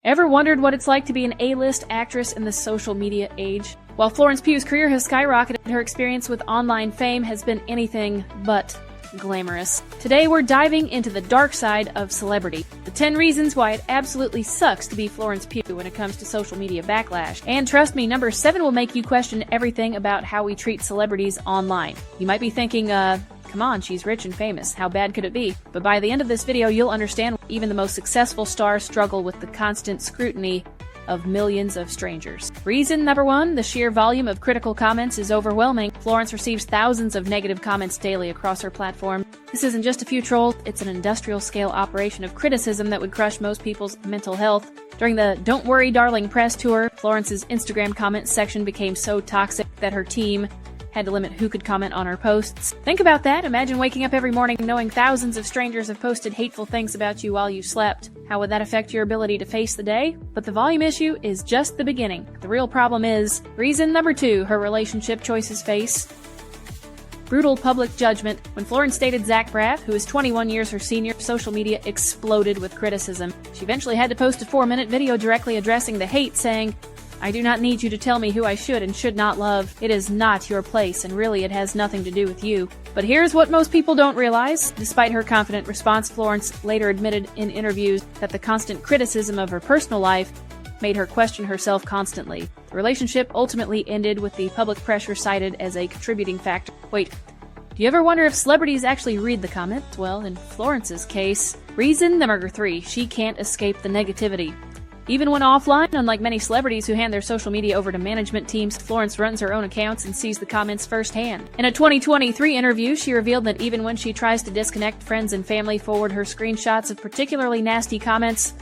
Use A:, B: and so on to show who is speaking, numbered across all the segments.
A: Ever wondered what it's like to be an A-list actress in the social media age? While Florence Pugh's career has skyrocketed, her experience with online fame has been anything but glamorous. Today we're diving into the dark side of celebrity. The 10 reasons why it absolutely sucks to be Florence Pugh when it comes to social media backlash. And trust me, number 7 will make you question everything about how we treat celebrities online. You might be thinking, come on, she's rich and famous. How bad could it be? But by the end of this video, you'll understand even the most successful stars struggle with the constant scrutiny of millions of strangers. Reason number 1, the sheer volume of critical comments is overwhelming. Florence receives thousands of negative comments daily across her platform. This isn't just a few trolls, it's an industrial-scale operation of criticism that would crush most people's mental health. During the Don't Worry Darling press tour, Florence's Instagram comment section became so toxic that her team had to limit who could comment on her posts. Think about that. Imagine waking up every morning knowing thousands of strangers have posted hateful things about you while you slept. How would that affect your ability to face the day? But the volume issue is just the beginning. The real problem is reason number 2, her relationship choices face brutal public judgment. When Florence dated Zach Braff, who is 21 years her senior, social media exploded with criticism. She eventually had to post a 4-minute video directly addressing the hate, saying, "I do not need you to tell me who I should and should not love. It is not your place, and really it has nothing to do with you." But here's what most people don't realize. Despite her confident response, Florence later admitted in interviews that the constant criticism of her personal life made her question herself constantly. The relationship ultimately ended with the public pressure cited as a contributing factor. Wait, do you ever wonder if celebrities actually read the comments? Well, in Florence's case, reason number 3, she can't escape the negativity. Even when offline, unlike many celebrities who hand their social media over to management teams, Florence runs her own accounts and sees the comments firsthand. In a 2023 interview, she revealed that even when she tries to disconnect, friends and family forward her screenshots of particularly nasty comments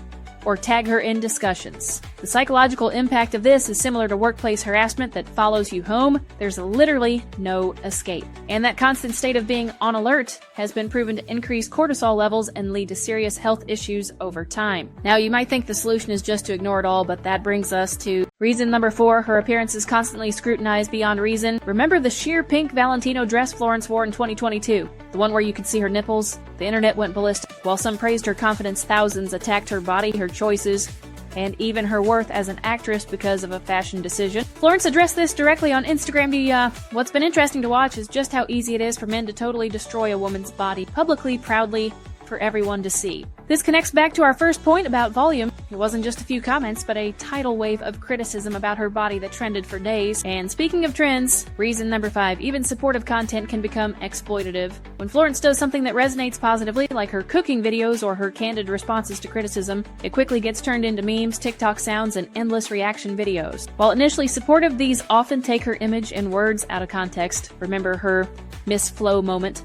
A: or tag her in discussions. The psychological impact of this is similar to workplace harassment that follows you home. There's literally no escape. And that constant state of being on alert has been proven to increase cortisol levels and lead to serious health issues over time. Now, you might think the solution is just to ignore it all, but that brings us to reason number 4, her appearance is constantly scrutinized beyond reason. Remember the sheer pink Valentino dress Florence wore in 2022? The one where you could see her nipples? The internet went ballistic. While some praised her confidence, thousands attacked her body, her choices, and even her worth as an actress because of a fashion decision. Florence addressed this directly on Instagram. What's been interesting to watch is just how easy it is for men to totally destroy a woman's body, publicly, proudly, for everyone to see. This connects back to our first point about volume. It wasn't just a few comments, but a tidal wave of criticism about her body that trended for days. And speaking of trends, reason number 5, even supportive content can become exploitative. When Florence does something that resonates positively, like her cooking videos or her candid responses to criticism, it quickly gets turned into memes, TikTok sounds, and endless reaction videos. While initially supportive, these often take her image and words out of context. Remember her Miss Flo moment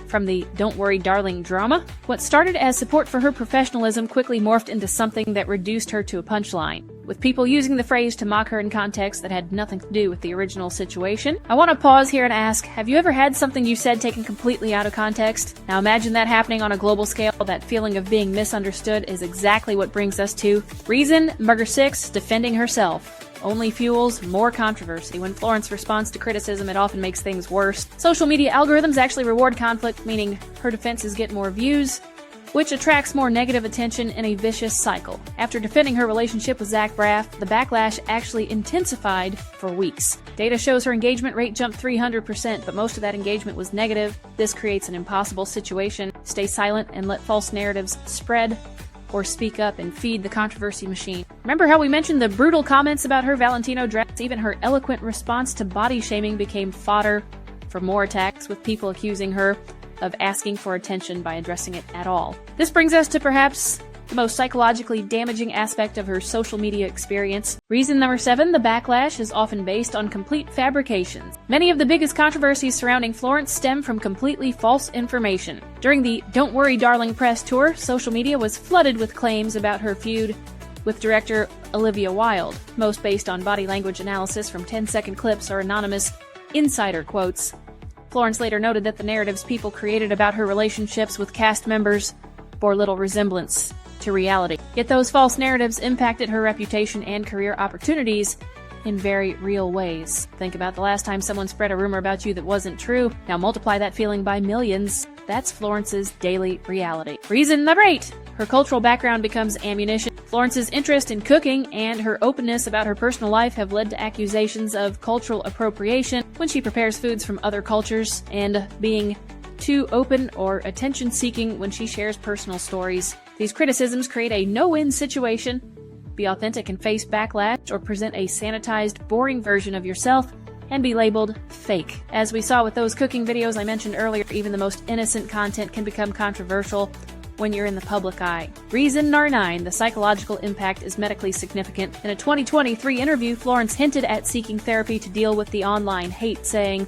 A: from the Don't Worry Darling drama? What started as support for her professionalism quickly morphed into something that reduced her to a punchline, with people using the phrase to mock her in context that had nothing to do with the original situation. I want to pause here and ask, have you ever had something you said taken completely out of context? Now imagine that happening on a global scale. That feeling of being misunderstood is exactly what brings us to reason number 6, defending herself only fuels more controversy. When Florence responds to criticism, it often makes things worse. Social media algorithms actually reward conflict, meaning her defenses get more views, which attracts more negative attention in a vicious cycle. After defending her relationship with Zach Braff, the backlash actually intensified for weeks. Data shows her engagement rate jumped 300%, but most of that engagement was negative. This creates an impossible situation. Stay silent and let false narratives spread, or speak up and feed the controversy machine. Remember how we mentioned the brutal comments about her Valentino dress? Even her eloquent response to body shaming became fodder for more attacks, with people accusing her of asking for attention by addressing it at all. This brings us to perhaps the most psychologically damaging aspect of her social media experience. Reason number 7, the backlash is often based on complete fabrications. Many of the biggest controversies surrounding Florence stem from completely false information. During the Don't Worry Darling press tour, social media was flooded with claims about her feud with director Olivia Wilde, most based on body language analysis from 10-second clips or anonymous insider quotes. Florence later noted that the narratives people created about her relationships with cast members bore little resemblance to reality. Yet those false narratives impacted her reputation and career opportunities in very real ways. Think about the last time someone spread a rumor about you that wasn't true. Now multiply that feeling by millions. That's Florence's daily reality. Reason number 8. her cultural background becomes ammunition. Florence's interest in cooking and her openness about her personal life have led to accusations of cultural appropriation when she prepares foods from other cultures, and being too open or attention-seeking when she shares personal stories. These criticisms create a no-win situation. Be authentic and face backlash, or present a sanitized, boring version of yourself and be labeled fake. As we saw with those cooking videos I mentioned earlier, even the most innocent content can become controversial when you're in the public eye. Reason #9, the psychological impact is medically significant. In a 2023 interview, Florence hinted at seeking therapy to deal with the online hate, saying,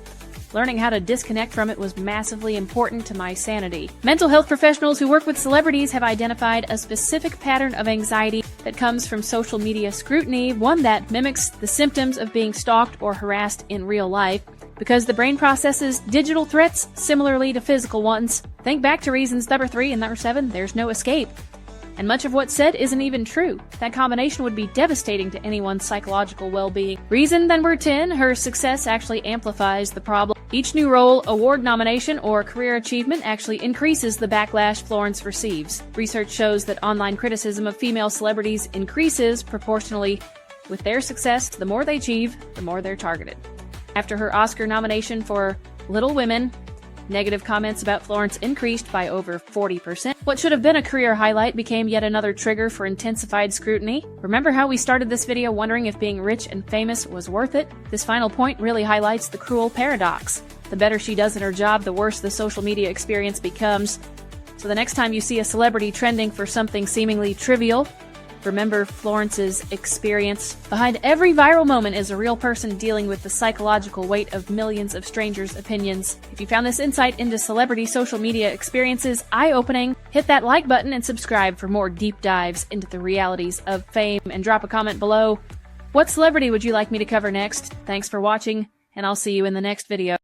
A: "Learning how to disconnect from it was massively important to my sanity." Mental health professionals who work with celebrities have identified a specific pattern of anxiety that comes from social media scrutiny, one that mimics the symptoms of being stalked or harassed in real life. Because the brain processes digital threats similarly to physical ones. Think back to reasons #3 and #7, there's no escape. And much of what's said isn't even true. That combination would be devastating to anyone's psychological well-being. Reason #10, her success actually amplifies the problem. Each new role, award nomination, or career achievement actually increases the backlash Florence receives. Research shows that online criticism of female celebrities increases proportionally with their success. The more they achieve, the more they're targeted. After her Oscar nomination for Little Women, negative comments about Florence increased by over 40%. What should have been a career highlight became yet another trigger for intensified scrutiny. Remember how we started this video wondering if being rich and famous was worth it? This final point really highlights the cruel paradox. The better she does in her job, the worse the social media experience becomes. So the next time you see a celebrity trending for something seemingly trivial, remember Florence's experience. Behind every viral moment is a real person dealing with the psychological weight of millions of strangers' opinions. If you found this insight into celebrity social media experiences eye-opening, hit that like button and subscribe for more deep dives into the realities of fame, and drop a comment below. What celebrity would you like me to cover next? Thanks for watching, and I'll see you in the next video.